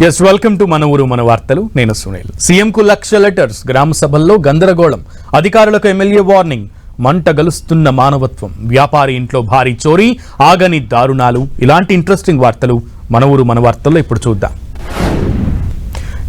Yes welcome to మన ఊరు మన వార్తలు. నేను సునీల్. సీఎం కు లక్ష లెటర్స్, గ్రామ సభల్లో గందరగోళం, అధికారులకు ఎమ్మెల్యే వార్నింగ్, మంట గలుస్తున్న మానవత్వం, వ్యాపారి ఇంట్లో భారీ చోరీ, ఆగని దారుణాలు, ఇలాంటి ఇంట్రెస్టింగ్ వార్తలు మన ఊరు మన వార్తల్లో ఇప్పుడు చూద్దాం.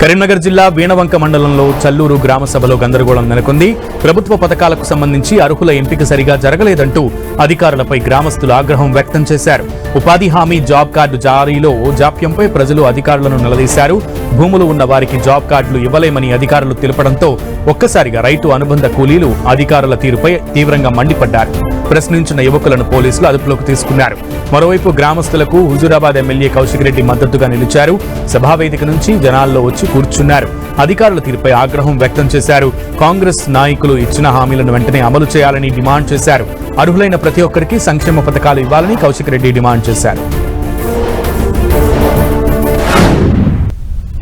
కరీంనగర్ జిల్లా వీణవంక మండలంలో చల్లూరు గ్రామ సభలో గందరగోళం నెలకొంది. ప్రభుత్వ పథకాలకు సంబంధించి అర్హుల ఎంపిక సరిగా జరగలేదంటూ అధికారులపై గ్రామస్తులు ఆగ్రహం వ్యక్తం చేశారు. ఉపాధి హామీ జాబ్ కార్డు జారీలో జాప్యంపై ప్రజలు అధికారులను నిలదీశారు. భూములు ఉన్న వారికి జాబ్ కార్డులు ఇవ్వలేమని అధికారులు తెలపడంతో ఒక్కసారిగా రైతు అనుబంధ కూలీలు అధికారుల తీరుపై తీవ్రంగా మండిపడ్డారు. ప్రశ్నించిన యువకులను పోలీసులు అదుపులోకి తీసుకున్నారు. మరోవైపు గ్రామస్తులకు హుజూరాబాద్ ఎమ్మెల్యే కౌశిక్ రెడ్డి మద్దతుగా నిలిచారు. సభావేదిక నుంచి జనాల్లో వచ్చి కూర్చున్నారు. అధికారుల తీరుపై ఆగ్రహం వ్యక్తం చేశారు. కాంగ్రెస్ నాయకులు ఇచ్చిన హామీలను వెంటనే అమలు చేయాలని డిమాండ్ చేశారు. అర్హులైన ప్రతి ఒక్కరికి సంక్షేమ పథకాలు ఇవ్వాలని కౌశిక్ రెడ్డి డిమాండ్ చేశారు.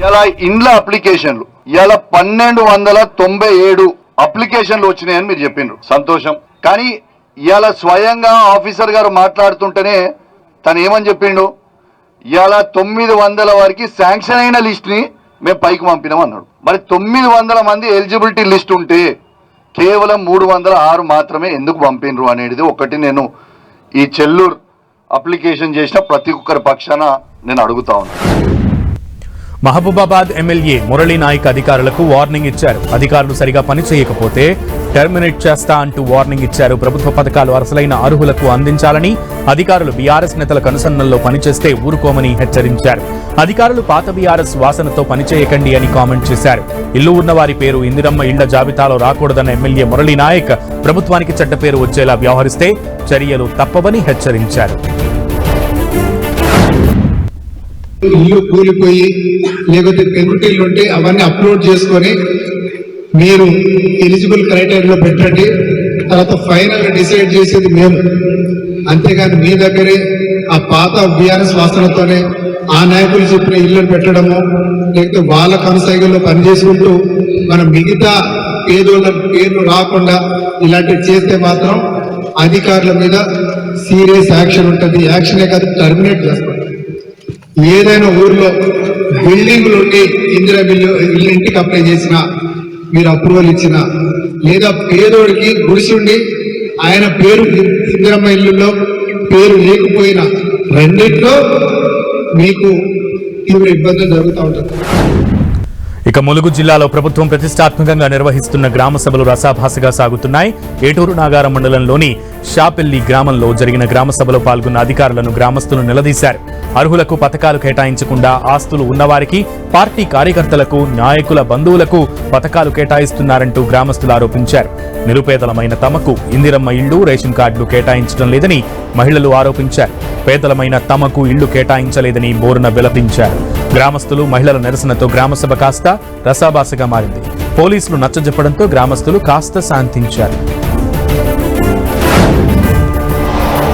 ఇలా ఇండ్ల అప్లికేషన్లు ఇలా 1297 అప్లికేషన్లు వచ్చినాయని మీరు చెప్పిండ్రు, సంతోషం. కానీ ఇవాళ స్వయంగా ఆఫీసర్ గారు మాట్లాడుతుంటేనే తను ఏమని చెప్పిండు, ఇవాళ 900 వరకు శాంక్షన్ అయిన లిస్ట్ ని మేము పైకి పంపినాం అన్నాడు. మరి 900 మంది ఎలిజిబిలిటీ లిస్ట్ ఉంటే కేవలం 306 మాత్రమే ఎందుకు పంపినరు అనేది ఒకటి నేను ఈ చెల్లూరు అప్లికేషన్ చేసిన ప్రతి ఒక్కరి పక్షాన నేను అడుగుతా ఉన్నాను. మహబూబాబాద్ ఎమ్మెల్యే మురళీ నాయక్ అధికారులకు వార్నింగ్ ఇచ్చారు. అధికారులు సరిగా పని చేయకపోతే టెర్మినేట్ చేస్తా అంటూ వార్నింగ్ ఇచ్చారు. ప్రభుత్వ పథకాలు అసలైన అర్హులకు అందించాలని, అధికారులు బీఆర్ఎస్ నేతలకు అనుసంధానంలో పనిచేస్తే ఊరుకోమని హెచ్చరించారు. అధికారులు పాత బీఆర్ఎస్ వాసనతో పనిచేయకండి అని కామెంట్ చేశారు. ఇల్లు ఉన్న వారి పేరు ఇందిరమ్మ ఇళ్ల జాబితాలో రాకూడదన్న ఎమ్మెల్యే మురళీ నాయక్ ప్రభుత్వానికి చెడ్డ పేరు వచ్చేలా వ్యవహరిస్తే చర్యలు తప్పవని హెచ్చరించారు. ఇల్లు కూలిపోయి లేకపోతే పెంకుటిల్లు ఉంటే అవన్నీ అప్లోడ్ చేసుకొని మీరు ఎలిజిబుల్ క్రైటీరియాలో పెట్టండి. తర్వాత ఫైనల్ డిసైడ్ చేసేది మేము, అంతేగాని మీ దగ్గరే ఆ పాత బీఆర్ఎస్ వాసనతోనే ఆ నాయకులు చెప్పిన ఇల్లు పెట్టడము, లేకపోతే వాళ్ళ కొనసాగిల్లో పనిచేసుకుంటూ మనం మిగతా పేదోళ్ళ పేర్లు రాకుండా ఇలాంటివి చేస్తే మాత్రం అధికారుల మీద సీరియస్ యాక్షన్ ఉంటుంది. యాక్షనే కాదు, టర్మినేట్ చేస్తాం. ఏదైనా ఊర్లో బిల్డింగ్లు ఉండి ఇందిరా ఇల్లు ఇంటికి అప్లై చేసినా, మీరు అప్రూవల్ ఇచ్చినా, లేదా పేదోడికి గుడిసుండి ఆయన పేరు ఇందిరమ్మ ఇల్లులో పేరు లేకపోయినా, రెండిట్లో మీకు తీవ్ర ఇబ్బందులు జరుగుతూ ఉంటుంది. ఇక ములుగు జిల్లాలో ప్రభుత్వం ప్రతిష్టాత్మకంగా నిర్వహిస్తున్న గ్రామ సభలు రసాభాసగా సాగుతున్నాయి. ఏటూరు నాగారం మండలంలోని షాపెల్లి గ్రామంలో జరిగిన గ్రామ సభలో పాల్గొన్న అధికారులను గ్రామస్తులు నిలదీశారు. అర్హులకు పథకాలు కేటాయించకుండా ఆస్తులు ఉన్నవారికి, పార్టీ కార్యకర్తలకు, నాయకుల బంధువులకు పథకాలు కేటాయిస్తున్నారంటూ గ్రామస్తులు ఆరోపించారు. నిరుపేదలమైన తమకు ఇందిరమ్మ ఇళ్లు, రేషన్ కార్డులు కేటాయించడం లేదని మహిళలు ఆరోపించారు. పేదలమైన తమకు ఇళ్లు కేటాయించలేదని బోరున విలపించారు. గ్రామస్తులు, మహిళల నిరసనతో గ్రామసభ కాస్త రసాభాసగా మారింది. పోలీసులు నచ్చజెప్పడంతో గ్రామస్తులు కాస్త శాంతించారు.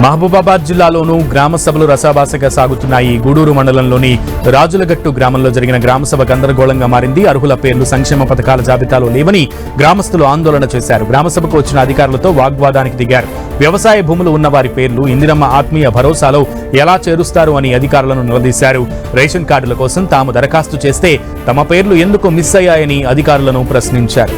మహబూబాబాద్ జిల్లాలోనూ గ్రామ సభలు రసాభాసగా సాగుతున్నాయి. గూడూరు మండలంలోని రాజులగట్టు గ్రామంలో జరిగిన గ్రామసభ గందరగోళంగా మారింది. అర్హుల పేర్లు సంక్షేమ పథకాల జాబితాలో లేవని గ్రామస్తులు ఆందోళన చేశారు. గ్రామసభకు వచ్చిన అధికారులతో వాగ్వాదానికి దిగారు. వ్యవసాయ భూములు ఉన్న వారి పేర్లు ఇందిరమ్మ ఆత్మీయ భరోసాలో ఎలా చేరుస్తారు అని అధికారులను నిలదీశారు. రేషన్ కార్డుల కోసం తాము దరఖాస్తు చేస్తే తమ పేర్లు ఎందుకు మిస్ అయ్యాయని అధికారులను ప్రశ్నించారు.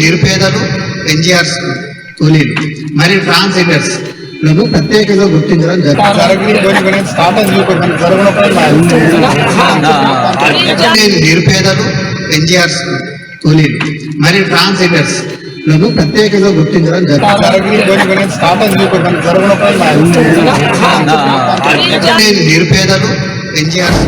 నిరుపేదలు, ఎన్జిఆర్స్ కూలీలు మరియు ట్రాన్స్జెండర్స్ లను ప్రత్యేకంగా గుర్తించడం నిరుపేదలు, ఎన్జిఆర్స్ కూలీలు మరియు ట్రాన్స్జెండర్స్ లను ప్రత్యేకంగా గుర్తించడం నిరుపేదలు, ఎన్జిఆర్స్.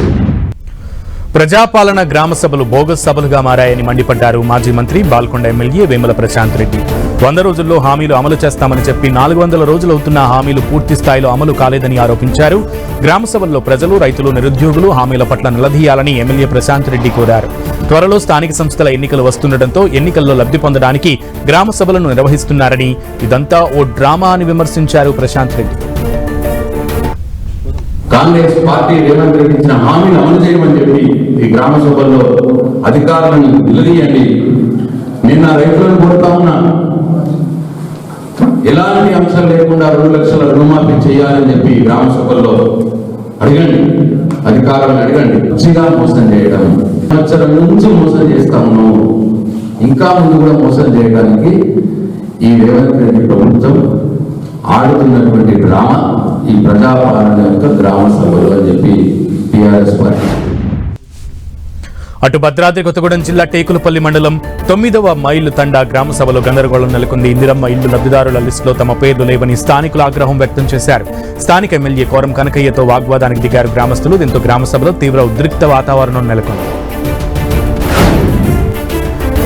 ప్రజాపాలన గ్రామ సభలు బోగస్ సభలుగా మారాయని మండిపడ్డారు మాజీ మంత్రి బాల్కొండ ఎమ్మెల్యే వేముల ప్రశాంత్ రెడ్డి. 100 రోజుల్లో హామీలు అమలు చేస్తామని చెప్పి 400 రోజులవుతున్న హామీలు పూర్తి స్థాయిలో అమలు కాలేదని ఆరోపించారు. గ్రామ సభల్లో ప్రజలు, రైతులు, నిరుద్యోగులు హామీల పట్ల నిలదీయాలని ఎమ్మెల్యే ప్రశాంత్ రెడ్డి కోరారు. త్వరలో స్థానిక సంస్థల ఎన్నికలు వస్తుండటంతో ఎన్నికల్లో లబ్ధి పొందడానికి గ్రామ సభలను నిర్వహిస్తున్నారని, ఇదంతా ఓ డ్రామా అని విమర్శించారు ప్రశాంత్ రెడ్డి. కాంగ్రెస్ పార్టీ రేవంత్ రెడ్డి ఇచ్చిన హామీని అమలు చేయమని చెప్పి ఈ గ్రామ సభల్లో అధికారులను నిలదీయండి. నిన్న రైతులను కోరుతా ఉన్నా, ఎలాంటి అంశం లేకుండా 2 లక్షల రుణమాఫీ చేయాలని చెప్పి గ్రామ సభల్లో అడగండి, అధికారులను అడగండి. మంచిగా మోసం చేయడం, సంవత్సరం నుంచి మోసం చేస్తా ఉన్నాము, ఇంకా ముందు కూడా మోసం చేయడానికి ఈ రేవంత్ రెడ్డి ప్రభుత్వం ఆడుతున్నటువంటి డ్రామా ఈ ప్రజాపాలన యొక్క గ్రామ సభలు అని చెప్పి టీఆర్ఎస్ పార్టీ. అటు భద్రాద్రి కొత్తగూడెం జిల్లా టేకులపల్లి మండలం 9వ మైలు తండా గ్రామ సభలో గందరగోళం నెలకొంది. ఇందిరమ్మ ఇల్లు లబ్ధిదారుల లిస్టులో తమ పేర్లు లేవని స్థానికులు ఆగ్రహం వ్యక్తం చేశారు. స్థానిక ఎమ్మెల్యే కోరం కనకయ్యతో వాగ్వాదానికి దిగారు గ్రామస్తులు. దీంతో గ్రామ సభలో తీవ్ర ఉద్రిక్త వాతావరణం నెలకొంది.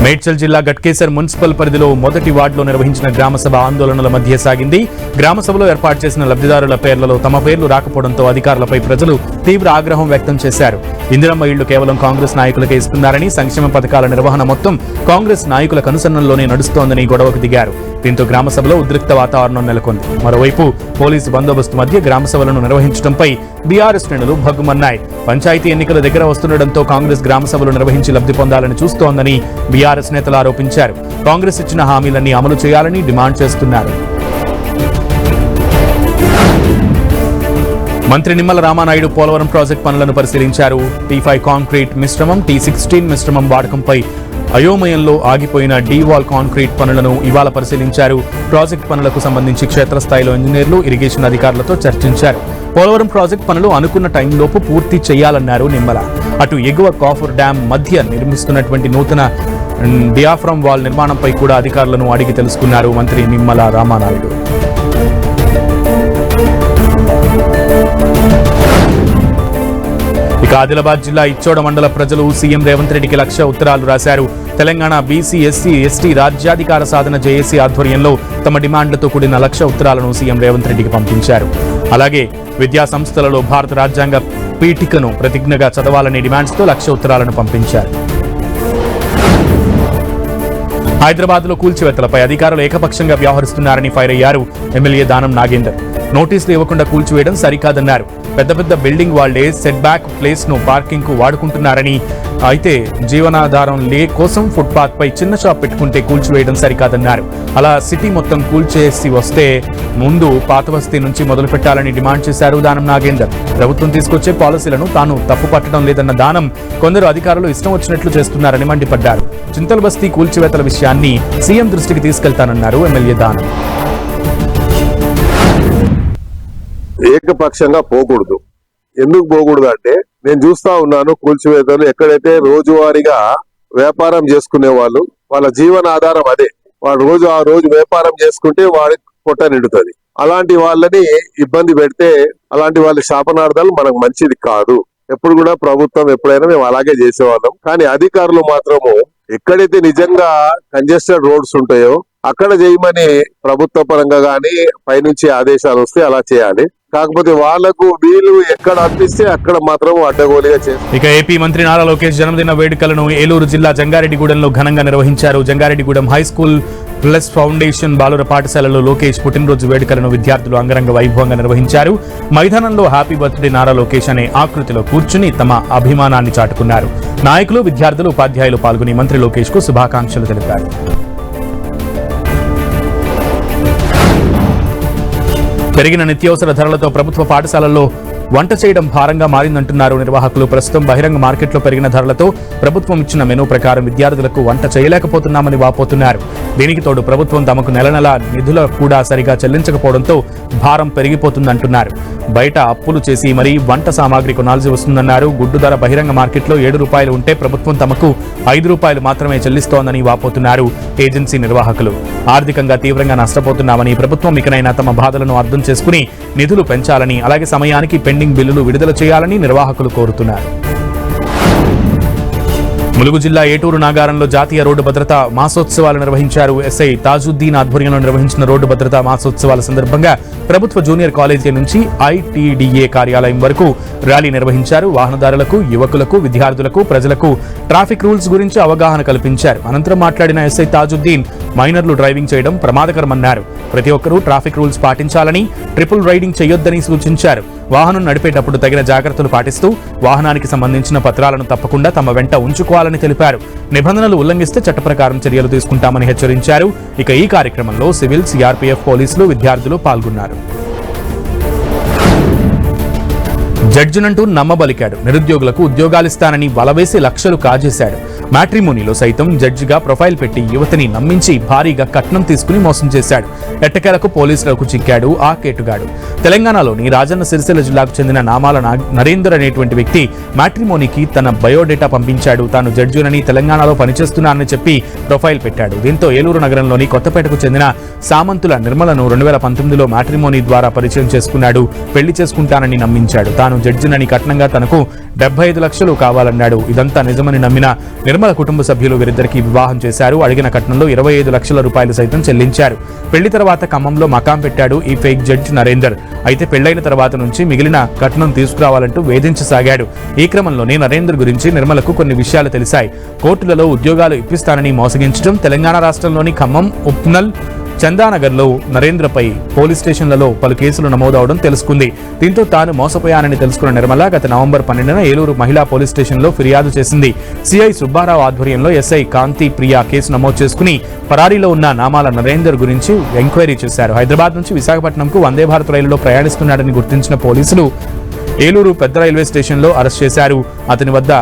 మేడ్చల్ జిల్లా గట్కేసర్ మున్సిపల్ పరిధిలో మొదటి వార్డులో నిర్వహించిన గ్రామసభ ఆందోళనల మధ్య సాగింది. గ్రామసభలో ఏర్పాటు చేసిన లబ్ధిదారుల పేర్లలో తమ పేర్లు రాకపోవడంతో అధికారులపై ప్రజలు తీవ్ర ఆగ్రహం వ్యక్తం చేశారు. ఇందిరమ్మ ఇళ్లు కేవలం కాంగ్రెస్ నాయకులకే ఇస్తున్నారని, సంక్షేమ పథకాల నిర్వహణ మొత్తం కాంగ్రెస్ నాయకుల కనుసన్నల్లోనే నడుస్తోందని గొడవకు దిగారు. దీంతో గ్రామసభలో ఉద్రిక్త వాతావరణం నెలకొంది. మరోవైపు పోలీసు బందోబస్తు మధ్య గ్రామసభలను నిర్వహించడంపై బీఆర్ఎస్ శ్రేణులు భగ్గుమన్నాయి. పంచాయతీ ఎన్నికల దగ్గర వస్తుండటంతో కాంగ్రెస్ గ్రామసభలు నిర్వహించి లబ్ధి పొందాలని చూస్తోందని బీఆర్ఎస్ నేతలు ఆరోపించారు. కాంగ్రెస్ ఇచ్చిన హామీలన్నీ అమలు చేయాలని డిమాండ్ చేస్తున్నారు. మంత్రి నిమ్మల రామానాయుడు పోలవరం ప్రాజెక్టు పనులను పరిశీలించారు. T5 కాంక్రీట్ మిశ్రమం, T16 మిశ్రమం వాడకంపై అయోమయంలో ఆగిపోయిన డీవాల్ కాంక్రీట్ పనులను ఇవాళ పరిశీలించారు. ప్రాజెక్టు పనులకు సంబంధించి క్షేత్రస్థాయిలో ఇంజనీర్లు, ఇరిగేషన్ అధికారులతో చర్చించారు. పోలవరం ప్రాజెక్టు పనులు అనుకున్న టైంలోపు పూర్తి చేయాలన్నారు నిమ్మల. అటు ఎగువ కాఫర్ డ్యాం మధ్య నిర్మిస్తున్నటువంటి నూతన డియాఫ్రమ్ వాల్ నిర్మాణంపై కూడా అధికారులను అడిగి తెలుసుకున్నారు మంత్రి నిమ్మల రామానాయుడు. ఇక ఆదిలాబాద్ జిల్లా ఇచ్చోడ మండల ప్రజలు సీఎం రేవంత్ రెడ్డికి 1,00,000 ఉత్తరాలు రాశారు. తెలంగాణ బీసీ, ఎస్సీ, ఎస్టీ రాజ్యాధికార సాధన జేఏసీ ఆధ్వర్యంలో తమ డిమాండ్లతో కూడిన 1,00,000 ఉత్తరాలను సీఎం రేవంత్ రెడ్డికి పంపించారు. అలాగే విద్యా సంస్థలలో భారత రాజ్యాంగ పీఠికను ప్రతిజ్ఞగా చదవాలనే డిమాండ్స్తో 1,00,000 ఉత్తరాలను పంపించారు. హైదరాబాద్లో కూల్చివేతలపై అధికారులు ఏకపక్షంగా వ్యవహరిస్తున్నారని ఫైర్ అయ్యారు ఎమ్మెల్యే దానం నాగేందర్. నోటీసులు ఇవ్వకుండా కూల్చివేయడం సరికాదన్నారు. పెద్ద పెద్ద బిల్డింగ్ వాళ్లే సెట్ బ్యాక్ ప్లేస్ ను పార్కింగ్ కు వాడుకుంటున్నారని, అయితే జీవనాధారం కోసం ఫుట్పాత్ పై చిన్న షాప్ పెట్టుకుంటే కూల్చివేయడం సరికాదన్నారు. అలా సిటీ మొత్తం కూల్చేసి వస్తే ముందు పాత బస్తీ నుంచి మొదలు పెట్టాలని డిమాండ్ చేశారు దానం నాగేందర్. ప్రభుత్వం తీసుకొచ్చే పాలసీలను తాను తప్పు పట్టడం లేదన్న దానం కొందరు అధికారులు ఇష్టం వచ్చినట్లు చేస్తున్నారని మండిపడ్డారు. చింతల్ బస్తీ కూల్చివేతల విషయాన్ని సీఎం దృష్టికి తీసుకెళ్తానన్నారు ఎమ్మెల్యే దానం. ఏకపక్షంగా పోకూడదు. ఎందుకు పోకూడదు అంటే, నేను చూస్తా ఉన్నాను కూల్చివేతలు ఎక్కడైతే రోజువారీగా వ్యాపారం చేసుకునే వాళ్ళు, వాళ్ళ జీవన ఆధారం అదే. వాడు ఆ రోజు వ్యాపారం చేసుకుంటే వాడికి పొట్ట నిండుతుంది. అలాంటి వాళ్ళని ఇబ్బంది పెడితే అలాంటి వాళ్ళ శాపనార్థాలు మనకు మంచిది కాదు. ఎప్పుడు కూడా ప్రభుత్వం ఎప్పుడైనా మేము అలాగే చేసేవాళ్ళం. కానీ అధికారులు మాత్రము ఎక్కడైతే నిజంగా కంజెస్టెడ్ రోడ్స్ ఉంటాయో అక్కడ చేయమని ప్రభుత్వ పరంగా గానీ పైనుంచి ఆదేశాలు వస్తే అలా చేయాలి. కాకపోతే వాళ్లకు వీలు ఎక్కడ అనిపిస్తే అక్కడ మాత్రం అడ్డగోలుగా చేస్తారు. ఇక ఏపీ మంత్రి నారా లోకేష్ జన్మదిన వేడుకలను ఏలూరు జిల్లా జంగారెడ్డిగూడెంలో ఘనంగా నిర్వహించారు. Jangareddygudem high school plus foundation బాలుర పాఠశాలలో లోకేష్ పుట్టినరోజు వేడుకలను విద్యార్థులు అంగరంగ వైభవంగా నిర్వహించారు. మైదానంలో హ్యాపీ బర్త్డే నారా లోకేష్ అనే ఆకృతిలో కూర్చుని తమ అభిమానాన్ని చాటుకున్నారు. నాయకులు, విద్యార్థులు, ఉపాధ్యాయులు పాల్గొని మంత్రి లోకేష్ కు శుభాకాంక్షలు తెలిపారు. పెరిగిన నిత్యావసర ధరలతో ప్రభుత్వ పాఠశాలల్లో వంట చేయడం భారంగా మారిందంటున్నారు నిర్వాహకులు. ప్రస్తుతం బహిరంగ మార్కెట్లో పెరిగిన ధరలతో ప్రభుత్వం ఇచ్చిన మెనూ ప్రకారం విద్యార్థులకు వంట చేయలేకపోతున్నామని వాపోతున్నారు. దీనికి తోడు ప్రభుత్వం తమకు నెల నిధులు కూడా సరిగా చెల్లించకపోవడంతో భారం పెరిగిపోతుందంటున్నారు. బయట అప్పులు చేసి మరీ వంట సామాగ్రి కొనాల్సి వస్తుందన్నారు. గుడ్డు ధర బహిరంగ మార్కెట్లో ₹7 ఉంటే ప్రభుత్వం తమకు ₹5 మాత్రమే చెల్లిస్తోందని వాపోతున్నారు ఏజెన్సీ నిర్వాహకులు. ఆర్థికంగా తీవ్రంగా నష్టపోతున్నామని, ప్రభుత్వం ఇకనైనా తమ బాధలను అర్థం చేసుకుని నిధులు పెంచాలని, అలాగే సమయానికి పెండింగ్ బిల్లులు విడుదల చేయాలని నిర్వాహకులు కోరుతున్నారు. ములుగు జిల్లా ఏటూరు నాగారంలో జాతీయ రోడ్డు భద్రతా మాసోత్సవాలు నిర్వహించారు. ఎస్ఐ తాజుద్దీన్ ఆధ్వర్యంలో నిర్వహించిన రోడ్డు భద్రతా మాసోత్సవాల సందర్భంగా ప్రభుత్వ జూనియర్ కాలేజీ నుంచి ITDA కార్యాలయం వరకు ర్యాలీ నిర్వహించారు. వాహనదారులకు, యువకులకు, విద్యార్థులకు, ప్రజలకు ట్రాఫిక్ రూల్స్ గురించి అవగాహన కల్పించారు. అనంతరం మాట్లాడిన ఎస్ఐ తాజుద్దీన్ మైనర్లు డ్రైవింగ్ చేయడం ప్రమాదకరమన్నారు. ప్రతి ఒక్కరూ ట్రాఫిక్ రూల్స్ పాటించాలని, ట్రిపుల్ రైడింగ్ చేయొద్దని సూచించారు. వాహనం నడిపేటప్పుడు తగిన జాగ్రత్తలు పాటిస్తూ వాహనానికి సంబంధించిన పత్రాలను తప్పకుండా తమ వెంట ఉంచుకోవాలని తెలిపారు. నిబంధనలు ఉల్లంఘిస్తే చట్ట ప్రకారం చర్యలు తీసుకుంటామని హెచ్చరించారు. ఇక ఈ కార్యక్రమంలో సివిల్, సిఆర్పీఎఫ్, పోలీసులు, విద్యార్థులు పాల్గొన్నారు. జడ్జినంటూ నమ్మబలికాడు. నిరుద్యోగులకు ఉద్యోగాలిస్తానని వలవేసి లక్షలు కాజేశాడు. మ్యాట్రిమోనీలో సైతం జడ్జిగా ప్రొఫైల్ పెట్టి యువతిని నమ్మించి భారీగా కట్నం తీసుకుని మోసం చేశాడు. ఎట్టకేలకు పోలీసులకు చిక్కాడు ఆ కేటుగాడు. తెలంగాణలోని రాజన్న సిరిసిల్ల జిల్లాకు చెందిన నామాల నరేందర్ అనేటువంటి వ్యక్తి మ్యాట్రిమోనీకి తన బయోడేటా పంపించాడు. తాను జడ్జినని, తెలంగాణలో పనిచేస్తున్నానని చెప్పి ప్రొఫైల్ పెట్టాడు. దీంతో ఏలూరు నగరంలోని కొత్తపేటకు చెందిన సామంతుల నిర్మలను 2019లో మ్యాట్రిమోనీ ద్వారా పరిచయం చేసుకున్నాడు. పెళ్లి చేసుకుంటానని నమ్మించాడు. తాను జడ్జినని, కట్నంగా తనకు 75 లక్షలు కావాలన్నాడు. ఇదంతా నిజమని నమ్మిన నిర్మల కుటుంబ సభ్యులు వీరిద్దరికీ వివాహం చేశారు. అడిగిన కట్నంలో 25 లక్షల రూపాయలు సైతం చెల్లించారు. పెళ్లి తర్వాత ఖమ్మంలో మకాం పెట్టాడు ఈ ఫేక్ జడ్జి నరేందర్. అయితే పెళ్లైన తర్వాత నుంచి మిగిలిన కట్నం తీసుకురావాలంటూ వేధించసాగాడు. ఈ క్రమంలోనే నరేందర్ గురించి నిర్మలకు కొన్ని విషయాలు తెలిసాయి. కోర్టులలో ఉద్యోగాలు ఇప్పిస్తానని మోసగించడం, తెలంగాణ రాష్ట్రంలోని ఖమ్మం, ఉప్నల్, చందానగర్లో నరేంద్రపై పోలీస్ స్టేషన్లలో పలు కేసులు నమోదవడం తెలుసుకుంది. దీంతో తాను మోసపోయానని తెలుసుకున్న నిర్మల గత నవంబర్ 12న ఏలూరు మహిళా పోలీస్ స్టేషన్లో ఫిర్యాదు చేసింది. సిఐ సుబ్బారావు ఆధ్వర్యంలో ఎస్ఐ కాంతి ప్రియా కేసు నమోదు చేసుకుని పరారీలో ఉన్న నామాల నరేందర్ గురించి ఎంక్వైరీ చేశారు. హైదరాబాద్ నుంచి విశాఖపట్నంకు వందే భారత్ రైలులో ప్రయాణిస్తున్నాడని గుర్తించిన పోలీసులు ఏలూరు పెద్ద రైల్వే స్టేషన్లో అరెస్ట్ చేశారు. అతని వద్ద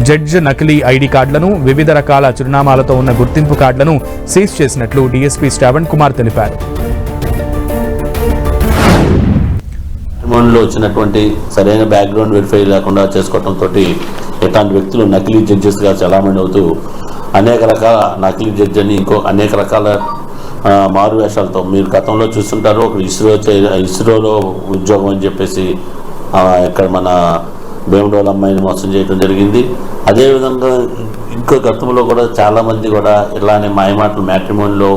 జడ్జి నకిలీ ఐడి కార్డులను, వివిధ రకాల చిరునామాలతో ఉన్న గుర్తింపు కార్డులను సీజ్ చేసినట్లు డీఎస్పీ శ్రావణ్ కుమార్ తెలిపారు. లో వచ్చినటువంటి సరైన బ్యాక్గ్రౌండ్ వెరిఫై లేకుండా చేసుకోవడంతో ఇట్లాంటి వ్యక్తులు నకిలీ జడ్జెస్గా చలామణి అవుతూ అనేక రకాల నకిలీ జడ్జి అని అనేక రకాల మారు వేషాలతో మీరు గతంలో చూస్తుంటారు. ఒక ఇస్రోలో ఉద్యోగం అని చెప్పేసి ఇక్కడ మన భీమడోల అమ్మాయిని మోసం చేయడం జరిగింది. అదేవిధంగా ఇంకో గతంలో కూడా చాలామంది కూడా ఇలానే మాయమాటలు మ్యాట్రిమోనీలో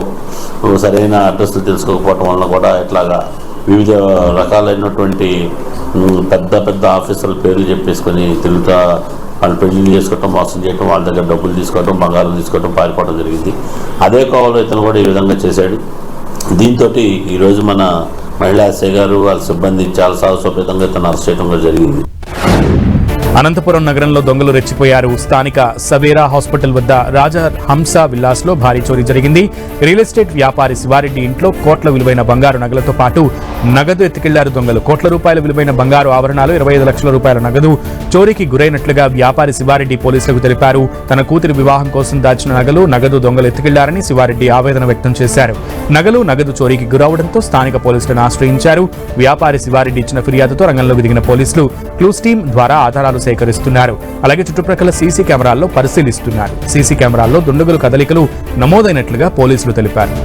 సరైన అడ్రస్లు తెలుసుకోకపోవటం వల్ల కూడా ఇట్లాగా వివిధ రకాలైనటువంటి పెద్ద పెద్ద ఆఫీసర్ల పేర్లు చెప్పేసుకొని తిరుగుతా వాళ్ళు పెళ్లి చేసుకోవటం, మోసం చేయటం, వాళ్ళ దగ్గర డబ్బులు తీసుకోవటం, బంగారం తీసుకోవటం, పారిపోవడం జరిగింది. అదే కోవలో ఇతను కూడా ఈ విధంగా చేశాడు. దీంతో ఈరోజు మన మహిళా ఎస్ఐ గారు వాళ్ళ సిబ్బంది చాలా సాహసోపేతంగా ఇతను అరెస్ట్ చేయడం కూడా జరిగింది. అనంతపురం నగరంలో దొంగలు రెచ్చిపోయారు. స్థానిక సవేరా హాస్పిటల్ వద్ద రాజా హంస విల్లాస్ లో భారీ చోరీ జరిగింది. రియల్ ఎస్టేట్ వ్యాపారి శివారెడ్డి ఇంట్లో కోట్ల విలువైన బంగారు నగలతో పాటు నగదు ఎత్తుకెళ్లారు దొంగలు. కోట్ల రూపాయల విలువైన బంగారు ఆభరణాలు, 25 లక్షల రూపాయల నగదు చోరీకి గురైనట్లుగా వ్యాపారి శివారెడ్డి పోలీసులకు తెలిపారు. తన కూతురి వివాహం కోసం దాచిన నగదు దొంగలు ఎత్తుకెళ్లారని శివారెడ్డి ఆవేదన వ్యక్తం చేశారు. నగదు చోరీకి గురవడంతో స్థానిక పోలీసులను ఆశ్రయించారు. వ్యాపారి శివారెడ్డి ఇచ్చిన ఫిర్యాదుతో రంగంలోకి దిగిన పోలీసులు క్లూస్ టీం ద్వారా ఆధారాలు సేకరిస్తున్నారు. అలాగే చుట్టుప్రక్కల సీసీ కెమెరాల్లో పరిశీలిస్తున్నారు. సీసీ కెమెరాల్లో దుండగుల కదలికలు నమోదైనట్లుగా పోలీసులు తెలిపారు.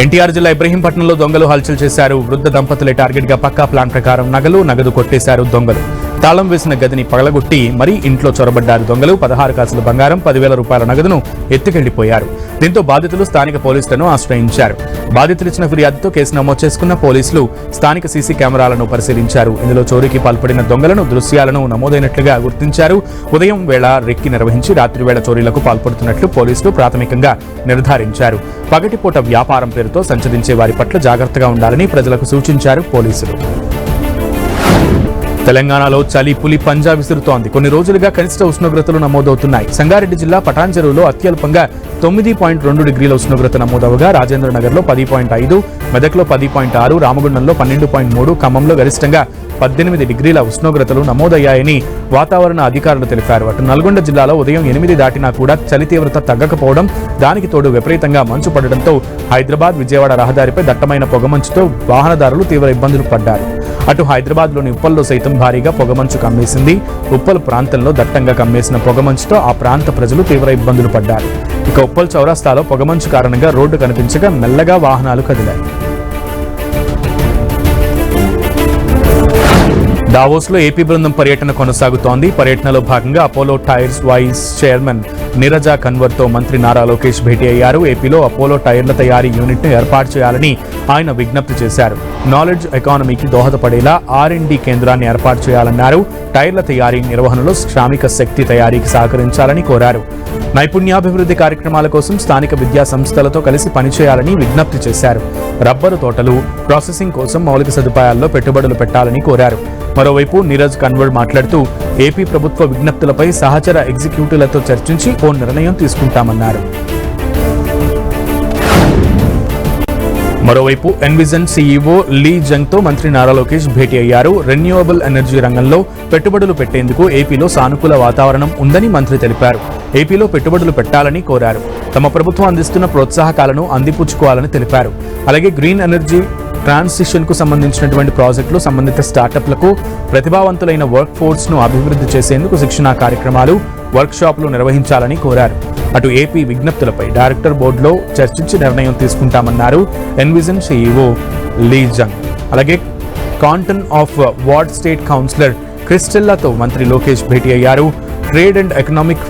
ఎన్టీఆర్ జిల్లా ఇబ్రహీంపట్నంలో దొంగలు హల్చల్ చేశారు. వృద్ధ దంపతులే టార్గెట్ గా పక్కా ప్లాన్ ప్రకారం నగదు కొట్టేశారు దొంగలు. తాళం వేసిన గదిని పగలగొట్టి మరీ ఇంట్లో చొరబడ్డారు దొంగలు. 16 కాసుల బంగారం, 10,000 రూపాయల నగదును ఎత్తుకెళ్లిపోయారు. దీంతో బాధితులు స్థానిక పోలీసులను ఆశ్రయించారు. బాధితులు ఇచ్చిన ఫిర్యాదుతో కేసు నమోదు చేసుకున్న పోలీసులు స్థానిక సీసీ కెమెరాలను పరిశీలించారు. ఇందులో చోరీకి పాల్పడిన దొంగలను దృశ్యాలను నమోదైనట్లుగా గుర్తించారు. ఉదయం వేళ రెక్కి నిర్వహించి రాత్రి వేళ చోరీలకు పాల్పడుతున్నట్లు పోలీసులు ప్రాథమికంగా నిర్ధారించారు. పగటిపూట వ్యాపారం పేరుతో సంచరించే వారి పట్ల జాగ్రత్తగా ఉండాలని ప్రజలకు సూచించారు పోలీసులు. తెలంగాణలో చలి పులి పంజా విసురుతోంది. కొన్ని రోజులుగా కనిష్ట ఉష్ణోగ్రతలు నమోదవుతున్నాయి. సంగారెడ్డి జిల్లా పటాన్ చెరువులో అత్యల్పంగా 9.2 డిగ్రీల ఉష్ణోగ్రత నమోదవగా రాజేంద్రనగర్లో 10.5, మెదక్లో 10.6, రామగుండంలో 12.3, ఖమ్మంలో గరిష్టంగా 18 డిగ్రీల ఉష్ణోగ్రతలు నమోదయ్యాయని వాతావరణ అధికారులు తెలిపారు. అటు నల్గొండ జిల్లాలో ఉదయం 8 దాటినా కూడా చలి తీవ్రత తగ్గకపోవడం, దానికి తోడు విపరీతంగా మంచు పడడంతో హైదరాబాద్ విజయవాడ రహదారిపై దట్టమైన పొగమంచుతో వాహనదారులు తీవ్ర ఇబ్బందులు పడ్డారు. అటు హైదరాబాద్లోని ఉప్పల్లో సైతం భారీగా పొగమంచు కమ్మేసింది. ఉప్పల్ ప్రాంతంలో దట్టంగా కమ్మేసిన పొగమంచుతో ఆ ప్రాంత ప్రజలు తీవ్ర ఇబ్బందులు పడ్డారు. ఇక ఉప్పల్ చౌరస్తాలో పొగమంచు కారణంగా రోడ్డు కనిపించగా మెల్లగా వాహనాలు కదిలాయి. దావోస్లో ఏపీ బృందం పర్యటన కొనసాగుతోంది. పర్యటనలో భాగంగా Apollo Tyres vice chairman Neeraja కన్వర్తో మంత్రి నారా లోకేష్ భేటీ అయ్యారు. ఏపీలో అపోలో టైర్ల తయారీ యూనిట్ను ఏర్పాటు చేయాలని ఆయన విజ్ఞప్తి చేశారు. నాలెడ్జ్ ఎకానమీకి దోహదపడేలా R&D కేంద్రాన్ని ఏర్పాటు చేయాలన్నారు. టైర్ల తయారీ నిర్వహణలో శ్రామిక శక్తి తయారీకి సహకరించాలని కోరారు. నైపుణ్యాభివృద్ధి కార్యక్రమాల కోసం స్థానిక విద్యా సంస్థలతో కలిసి పనిచేయాలని విజ్ఞప్తి చేశారు. రబ్బరు తోటలు, ప్రాసెసింగ్ కోసం మౌలిక సదుపాయాల్లో పెట్టుబడులు పెట్టాలని కోరారు. మరోవైపు నీరజ్ కన్వర్ మాట్లాడుతూ ఏపీ ప్రభుత్వ విజ్ఞప్తులపై సహచర ఎగ్జిక్యూటివ్లతో చర్చించి ఓ నిర్ణయం తీసుకుంటామన్నారు. మరోవైపు ఎన్విజన్ సీఈఓ లీ జంగ్తో మంత్రి నారా లోకేష్ భేటీ అయ్యారు. రెన్యూవబుల్ ఎనర్జీ రంగంలో పెట్టుబడులు పెట్టేందుకు ఏపీలో సానుకూల వాతావరణం ఉందని మంత్రి తెలిపారు. ఏపీలో పెట్టుబడులు పెట్టాలని కోరారు. తమ ప్రభుత్వం అందిస్తున్న ప్రోత్సాహకాలను అందిపుచ్చుకోవాలని తెలిపారు. అలాగే గ్రీన్ ఎనర్జీ ట్రాన్సిషన్ కు సంబంధించినటువంటి ప్రాజెక్టులు, సంబంధిత స్టార్టప్లకు ప్రతిభావంతులైన వర్క్ ఫోర్స్ ను అభివృద్ధి చేసేందుకు శిక్షణా కార్యక్రమాలు, వర్క్ షాపులు నిర్వహించాలని కోరారు. అటు ఏపీ విజ్ఞప్తులపై డైరెక్టర్ బోర్డులో చర్చించి నిర్ణయం తీసుకుంటామన్నారు ఎన్విజన్ సీఈఓ లీ జంగ్. అలాగే canton of Vaud state councillor క్రిస్టెల్లాతో మంత్రి లోకేష్ భేటీ అయ్యారు. Trade and economic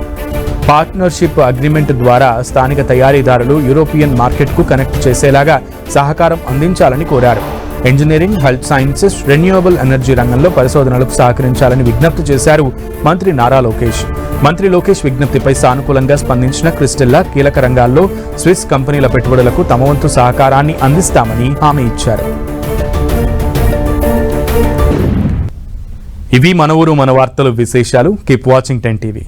partnership agreement ద్వారా స్థానిక తయారీదారులు యూరోపియన్ మార్కెట్కు కనెక్ట్ చేసేలాగా సహకారం అందించాలని కోరారు. Engineering, health sciences, renewable energy రంగంలో పరిశోధనలకు సహకరించాలని విజ్ఞప్తి చేశారు మంత్రి నారా లోకేష్. మంత్రి లోకేష్ విజ్ఞప్తిపై సానుకూలంగా స్పందించిన క్రిస్టెల్లా కీలక రంగాల్లో స్విస్ కంపెనీల పెట్టుబడులకు తమ వంతు సహకారాన్ని అందిస్తామని హామీ ఇచ్చారు. ఇవి మన ఊరు మన వార్తలు విశేషాలు. Keep watching 10 TV.